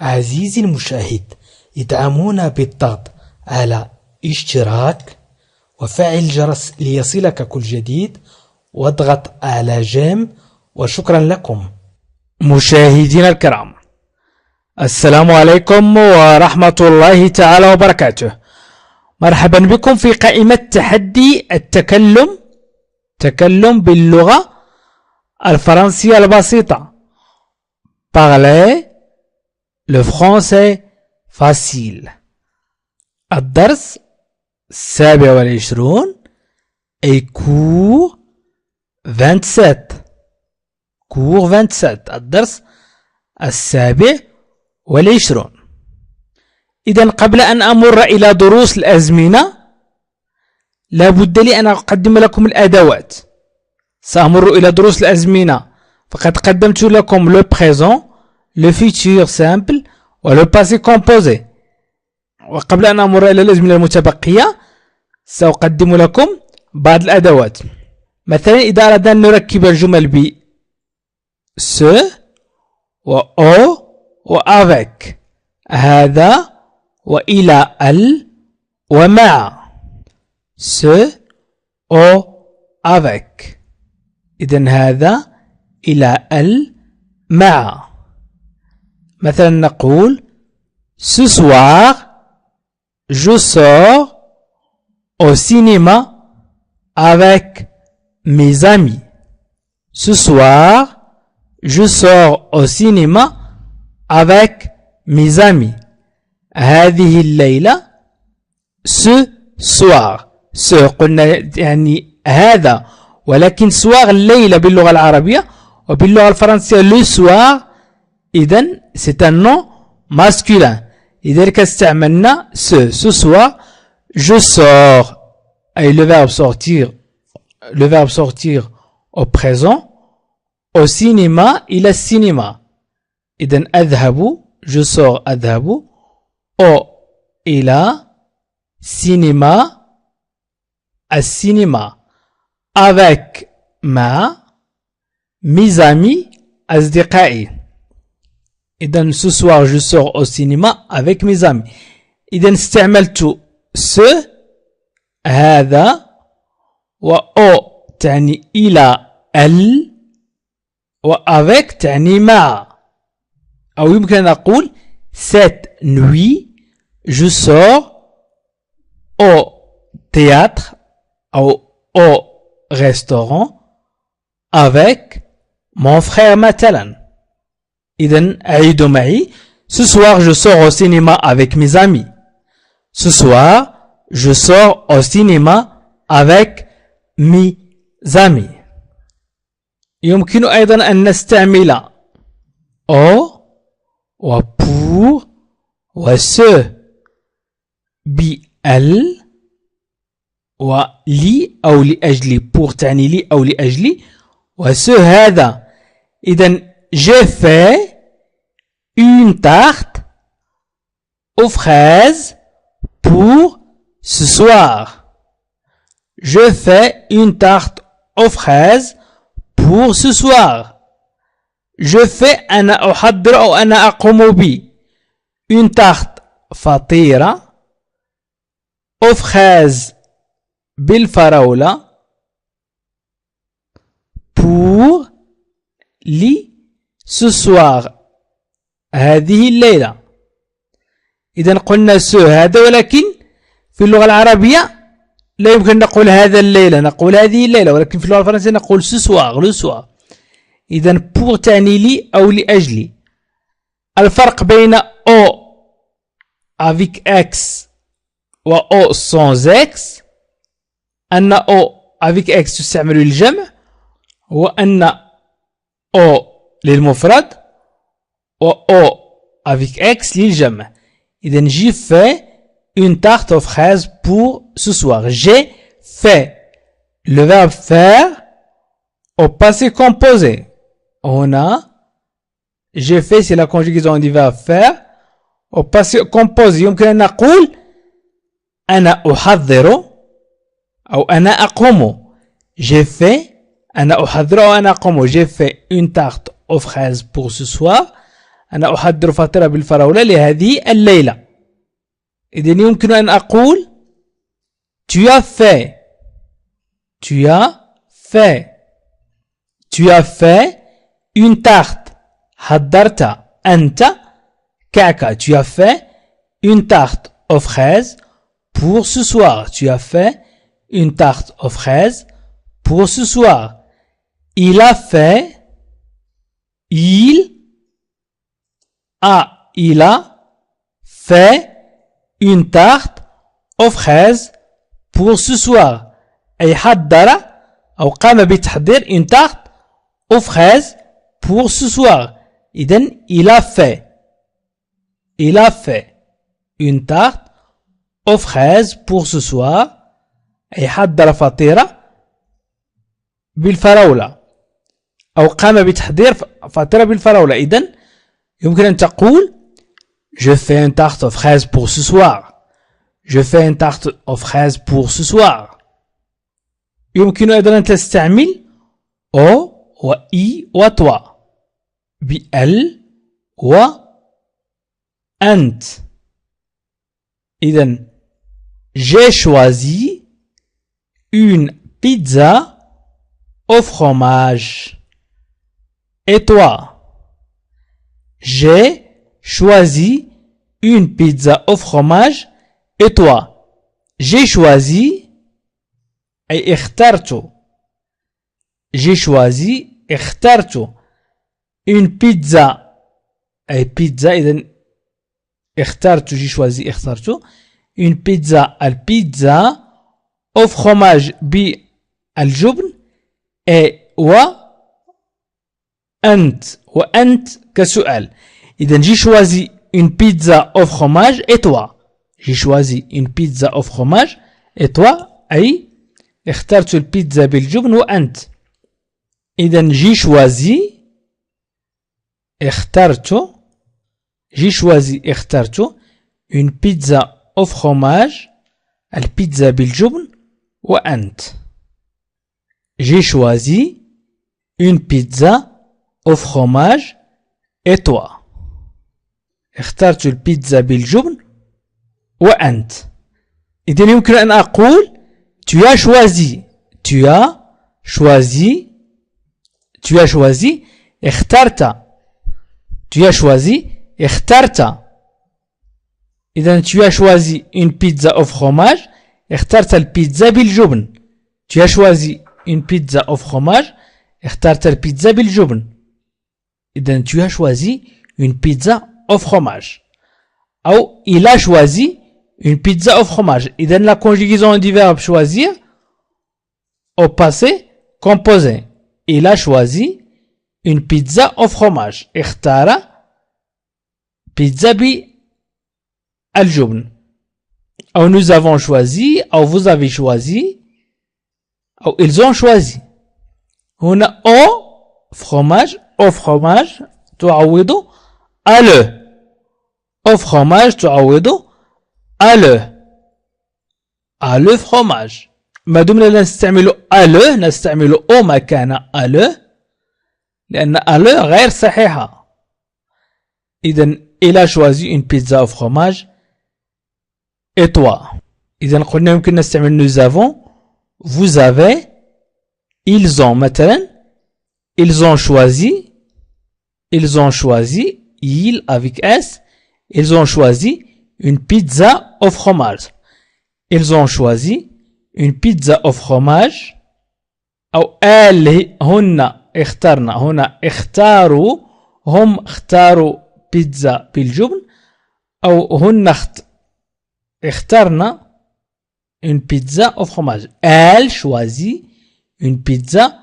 عزيزي المشاهد، ادعمونا بالضغط على اشتراك وفعل الجرس ليصلك كل جديد واضغط على جيم. وشكرا لكم. مشاهدينا الكرام، السلام عليكم ورحمة الله تعالى وبركاته. مرحبا بكم في قائمة تحدي التكلم باللغة الفرنسية البسيطة. Parler le français facile. الدرس 27 et cours 27. cours 27 الدرس 27. إذن قبل أن أمر إلى دروس الأزمنة لابد لي أن أقدم لكم الأدوات. سأمر إلى دروس الأزمنة، فقد قدمت لكم le présent, le futur simple و le passé composé. وقبل أن أمر إلى الأزمنة المتبقية سأقدم لكم بعض الأدوات. مثلا إذا أردنا أن نركب الجمل ب ce و au و avec، هذا وإلى ال ومع. ce au avec، إذن هذا إلى ال مع. مثلا نقول ce soir je sors au cinéma avec mes amis. ce soir je sors au cinéma avec mes amis. هذه الليلة ce soir. ce قلنا يعني هذا، ولكن soir الليلة باللغة العربية، وباللغة الفرنسية le soir إذن c'est un nom masculin. لذلك استعملنا ce soir. je sors أي le verbe sortir au présent. au cinéma إلى السينما، إذن أذهب je sors أذهب au إلى cinéma السينما. avec مع mes amis أصدقائي. إذن ce soir je sors au cinéma avec mes amis. إذن استعملت ce هذا و au تعني إلى ال و avec تعني مع. أو يمكن أن أقول cette nuit je sors au théâtre أو au restaurant avec mon frère مثلا. إذن أعيدوا معي. ce soir je sors au cinéma avec mes amis. ce soir je sors au cinéma avec mes amis. يمكن أيضا أن نستعمل au و pour و ce بال و لي أو لأجلي. pour تعني لي أو لأجلي، و ce هذا. إذن j'ai fait une tarte aux fraises pour ce soir. je fais une tarte aux fraises pour ce soir. je fais أنا أحضر أو أنا أقوم ب une tarte فطيرة aux fraises بالفراولة pour لي ce soir هذه الليلة. إذن قلنا ce هذا، ولكن في اللغة العربية لا يمكن نقول هذا الليلة، نقول هذه الليلة، ولكن في اللغة الفرنسية نقول ce soir le soir. إذن pour تعني لي أو لأجلي. الفرق بين au avec x و au sans x أن au avec x تستعمل للجمع، وأن au للمفرد و au avec x للجمع. إذن j'ai fait une tarte aux fraises pour ce soir. j'ai fait le verbe faire au passé composé. هنا j'ai fait c'est la conjugaison du verbe faire au passé composé. يمكن أن نقول أنا أحضر أو أنا أقوم. j'ai fait أنا أحضر أو أنا أقوم. j'ai fait une tarte aux fraises pour ce soir أنا أحضر فطيرة بالفراولة لهذه الليلة. إذن يمكن أن أقول tu as fait tu as fait tu as fait une tarte. حضرت أنت كعكة. tu as fait une tarte aux fraises pour ce soir. tu as fait une tarte aux fraises pour ce soir. Il a fait il a fait une tarte aux fraises pour ce soir. أي حضر أو قام بتحضير une tarte aux fraises pour ce soir. إذن il a fait une tarte aux fraises pour ce soir. أي حضر فطيرة بالفراولة أو قام بتحضير فطيرة بالفراولة. إذن يمكن أن تقول je fais une tarte aux fraises pour ce soir. je fais une tarte aux fraises pour ce soir. يمكن أيضا أن تستعمل au و i و toi بال و أنت. إذن j'ai choisi une pizza au fromage. Et toi? J'ai choisi une pizza au fromage. Et toi? J'ai choisi أي اخترت. j'ai choisi اخترت une pizza أي pizza. إذن اخترت j'ai choisi اخترت une pizza البيتزا au fromage بالجبن. et وأنت كسؤال. إذن j'ai choisi une pizza au fromage. et toi? j'ai choisi une pizza au fromage. et toi أي اخترت البيتزا بالجبن وأنت. إذن j'ai choisi اخترت une pizza au fromage البيتزا بالجبن وأنت. j'ai choisi une pizza au fromage. et toi? اخترت البيتزا بالجبن وأنت. إذن يمكن أن أقول tu as choisi اخترت. tu as choisi اخترت. إذن tu as choisi une pizza au fromage. اخترت البيتزا بالجبن. tu as choisi une pizza au fromage. اخترت البيتزا بالجبن. إذن tu as choisi une pizza au fromage. أو il a choisi une pizza au fromage. إذن la conjugaison du verbe choisir au passé composé. Il a choisi une pizza au fromage. اختار pizza بالجبن. أو nous avons choisi أو vous avez choisi أو ils ont choisi. هنا au fromage تعوض le. au fromage تعوض le fromage. ما دمنا لا نستعمل le نستعمل au مكان le لأن le غير صحيحة. إذن il a choisi une pizza au fromage. et toi? إذن قلنا يمكن نستعمل nous avons vous avez ils ont. مثلا ils ont choisi ils avec s ils ont choisi une pizza au fromage. ils ont choisi une pizza au fromage. أو هن اخترنا. هنا اختاروا هم اختاروا بيتزا بالجبن. أو هن اخترنا une pizza au fromage. elle choisit une pizza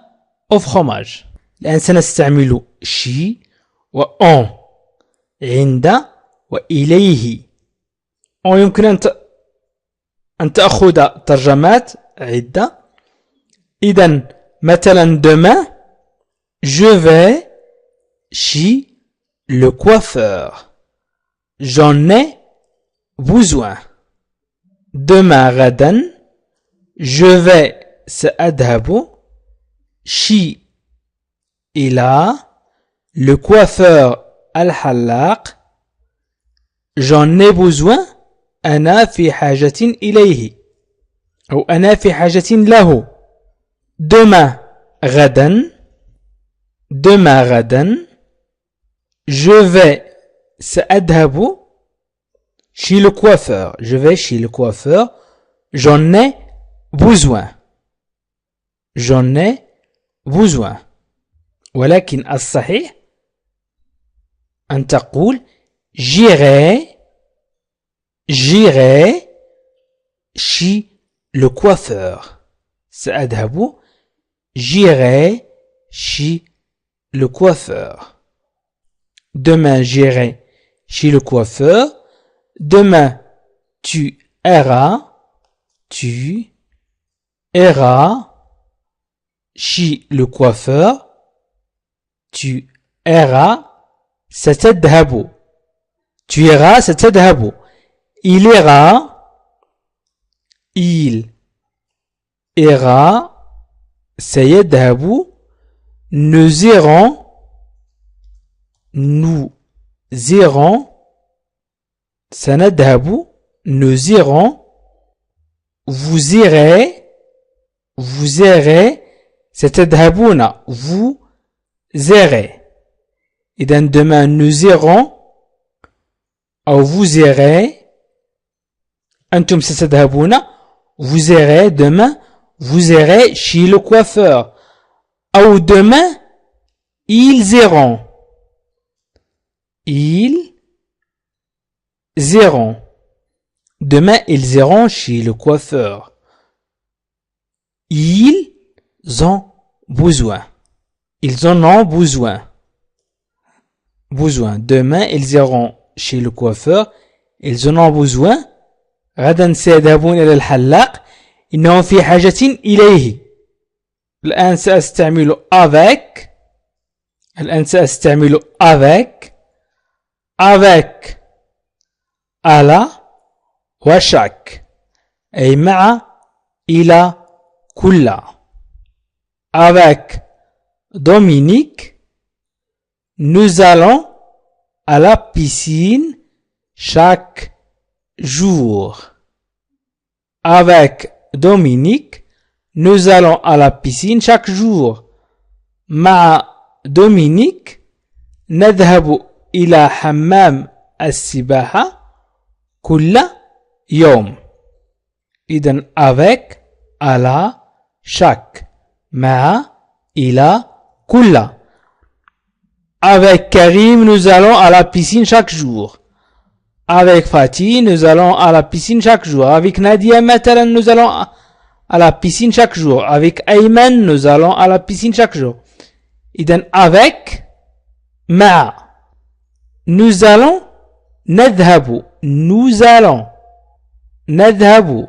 au fromage. الآن سنستعمل she و on عند وإليه. ويمكن أن تأخذ ترجمات عدة. إذن مثلا demain je vais chez le coiffeur. j'en ai besoin. demain غدا je vais سأذهب chez إلى le coiffeur الحلاق. J'en ai besoin. أنا في حاجة إليه. أو أنا في حاجة له. Demain. غدا. Demain غدا. Je vais. سأذهب. Chez le coiffeur. Je vais chez le coiffeur. J'en ai besoin. J'en ai besoin. ولكن الصحيح أن تقول j'irai chez le coiffeur. سأذهب. J'irai chez le coiffeur. Demain j'irai chez le coiffeur. Demain tu iras chez le coiffeur. Tu iras ستذهب. Tu iras ستذهب. Il ira سيذهب. Nous irons سنذهب. Nous irons. Vous irez ستذهبون. Vous irez. إذن demain nous irons أو vous irez. أنتم ستذهبون. Vous irez demain. Vous irez chez le coiffeur. أو demain ils iront. Ils iront. Demain ils iront chez le coiffeur. Ils ont besoin. Ils en ont besoin. Demain ils iront chez le coiffeur. Ils en ont besoin. غدا سيذهبون إلى الحلاق. إنهم في حاجة إليه. الآن سأستعمل avec. avec على وشك أي مع إلى كل. Avec Dominique, nous allons à la piscine chaque jour. Avec Dominique, nous allons à la piscine chaque jour. مع Dominique, نذهب إلى حمام السباحة كل يوم. إذن avec, على, chaque, مع, إلى, كل. Avec Karim, nous allons à la piscine chaque jour. Avec Fatih, nous allons à la piscine chaque jour. Avec Nadia, مثلا, nous allons à la piscine chaque jour. Avec Ayman, nous allons à la piscine chaque jour. إذن avec, مع. Nous allons, نذهب. Nous allons, نذهب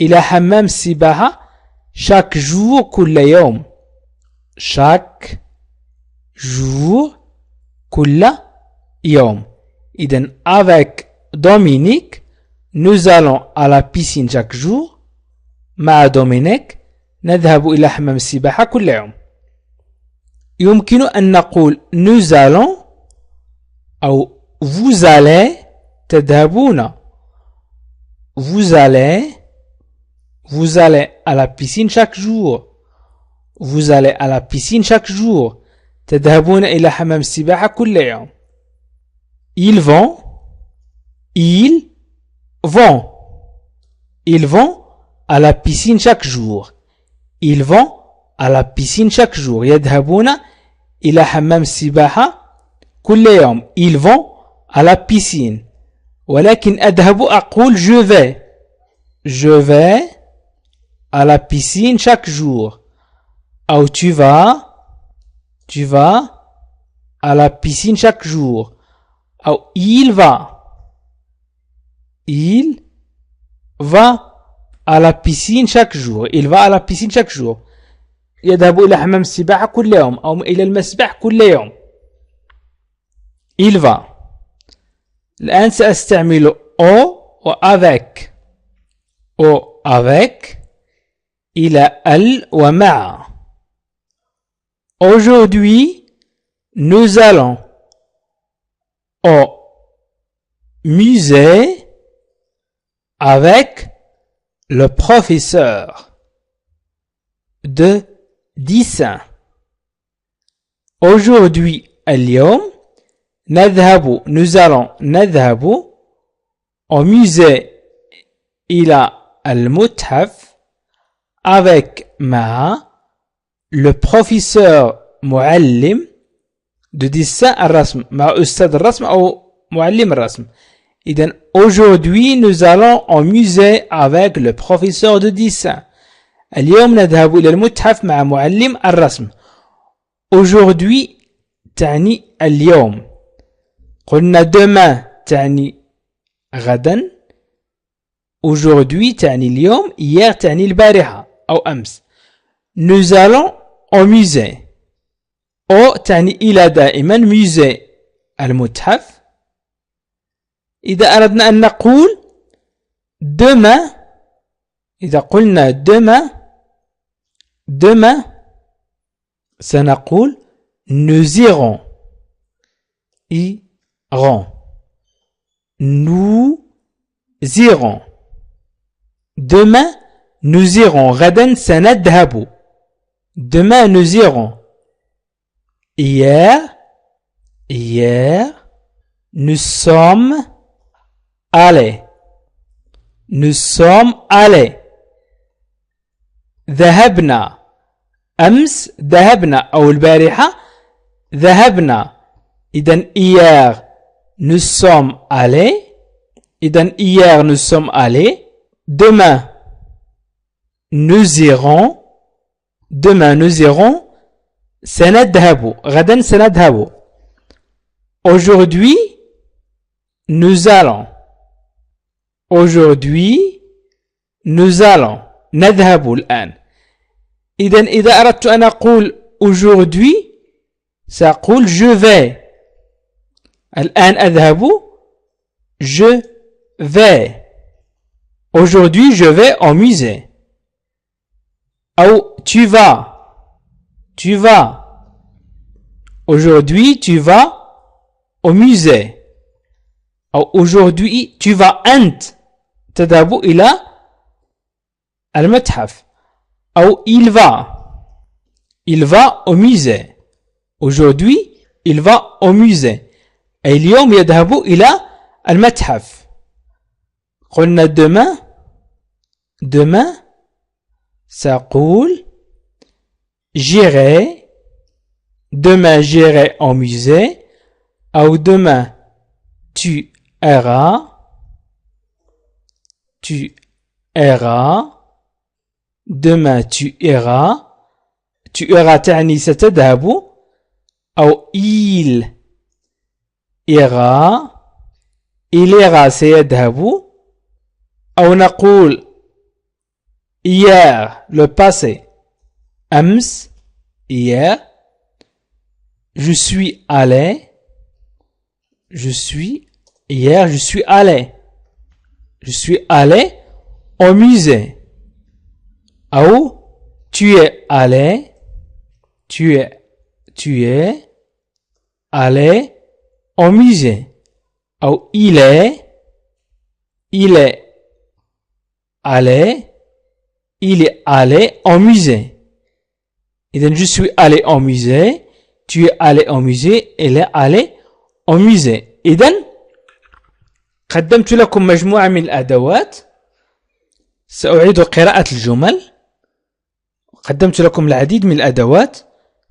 إلى حمام السباحة chaque jour كل يوم. chaque jour كل يوم. إذن avec Dominique, nous allons à la piscine chaque jour. مع Dominique, نذهب إلى حمام السباحة كل يوم. يمكن أن نقول nous allons أو vous allez تذهبون. Vous allez à la piscine chaque jour. Vous allez à la piscine chaque jour. تذهبون إلى حمام السباحة كل يوم. Ils vont à la piscine chaque jour. Ils vont à la piscine chaque jour. يذهبون إلى حمام السباحة كل يوم. Ils vont à la piscine. ولكن أذهب أقول je vais à la piscine chaque jour. أو tu vas à la piscine chaque jour. أو il va à la piscine chaque jour. Il va à la piscine chaque jour. يذهب إلى حمام السباحة كل يوم أو إلى المسبح كل يوم. Il va. الآن سأستعمل au وavec. au avec إلى ال ومع. Aujourd'hui, nous allons au musée avec le professeur de dessin. Aujourd'hui, اليوم نذهب nous allons نذهب au musée إلى المتحف avec مع le professeur معلم de dessin الرسم مع أستاذ الرسم أو معلم الرسم. إذن aujourd'hui nous allons au musée avec le professeur de dessin. اليوم نذهب إلى المتحف مع معلم الرسم. aujourd'hui تعني اليوم. قلنا demain تعني غدا. aujourd'hui تعني اليوم. hier تعني البارحة أو أمس. nous allons au musée. au تعني إلى دائما musée المتحف. إذا أردنا أن نقول demain إذا قلنا demain سنقول nous irons nous irons demain nous irons غدا سنذهب demain nous irons hier nous sommes allés ذهبنا أمس ذهبنا أو البارحة ذهبنا. إذن hier nous sommes allés. إذن hier nous sommes allés. demain nous irons سنذهب غدا سنذهب. aujourd'hui nous allons نذهب الآن. إذن إذا أردت أن أقول aujourd'hui سأقول je vais. الآن أذهب je vais. aujourd'hui je vais au musée. أو tu vas. aujourd'hui tu vas au musée. أو aujourd'hui tu vas أنت تذهب إلى المتحف. أو il va au musée. aujourd'hui il va au musée. اليوم يذهب إلى المتحف. قلنا demain سأقول j'irai au musée. أو demain tu iras demain tu iras تعني ستذهب. أو il ira سيذهب. أو نقول hier le passé أمس hier je suis allé au musée. أو tu es allé au musée. أو il est allé au musée. إذن je suis allé au musée, tu es allé au musée, elle est allée au musée. إذن قدمت لكم مجموعة من الأدوات. سأعيد قراءة الجمل. قدمت لكم العديد من الأدوات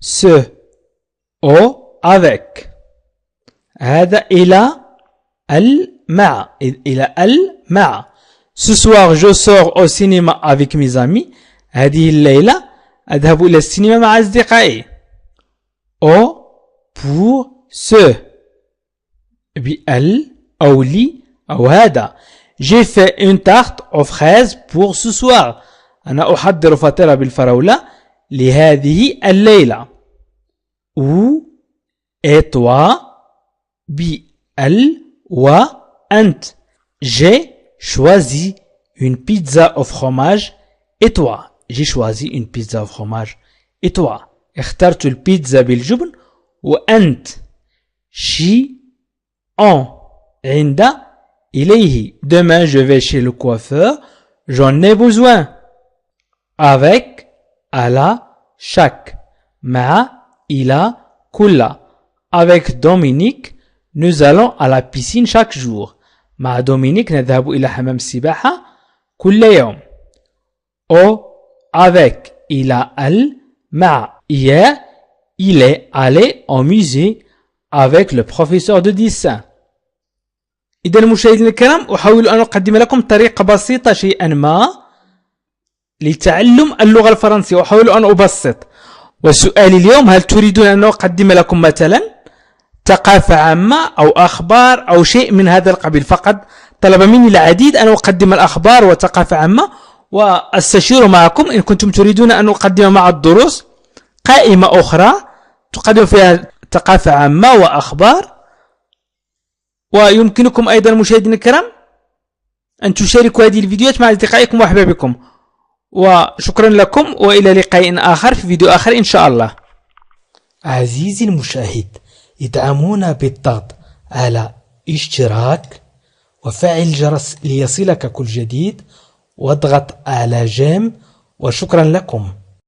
ce au avec. هذا إلى مع. Ce soir je sors au cinéma avec mes amis. هذه الليلة أذهب إلى السينما مع أصدقائي. au pour ce بال أو لي أو هذا. j'ai fait une tarte aux fraises pour ce soir. أنا أحضر فطيرة بالفراولة لهذه الليلة. ou et toi بال وأنت. j'ai choisi une pizza au fromage et toi. j'ai choisi une pizza au fromage et toi. اخترت البيتزا بالجبن وأنت. she en عند إليه. Demain je vais chez le coiffeur, j'en ai besoin. Avec à la chaque. مع إلى كل. Avec Dominique nous allons à la piscine chaque jour. مع دومينيك نذهب إلى حمام السباحة كل يوم. Au avec إلى مع hier il est allé au musée avec le professeur de dessin. إذا المشاهدين الكرام أحاول أن أقدم لكم طريقة بسيطة شيئا ما لتعلم اللغة الفرنسية، أحاول أن أبسط. وسؤالي اليوم هل تريدون أن أقدم لكم مثلا ثقافة عامة أو أخبار أو شيء من هذا القبيل؟ فقط طلب مني العديد أن أقدم الأخبار وثقافة عامة، وأستشير معكم إن كنتم تريدون أن أقدم مع الدروس قائمة أخرى تقدم فيها ثقافة عامة وأخبار. ويمكنكم أيضا مشاهدينا الكرام أن تشاركوا هذه الفيديوهات مع أصدقائكم وأحبابكم. وشكرا لكم وإلى لقاء آخر في فيديو آخر إن شاء الله. عزيزي المشاهد، ادعمونا بالضغط على اشتراك وفعل الجرس ليصلك كل جديد واضغط على جيم، وشكرا لكم.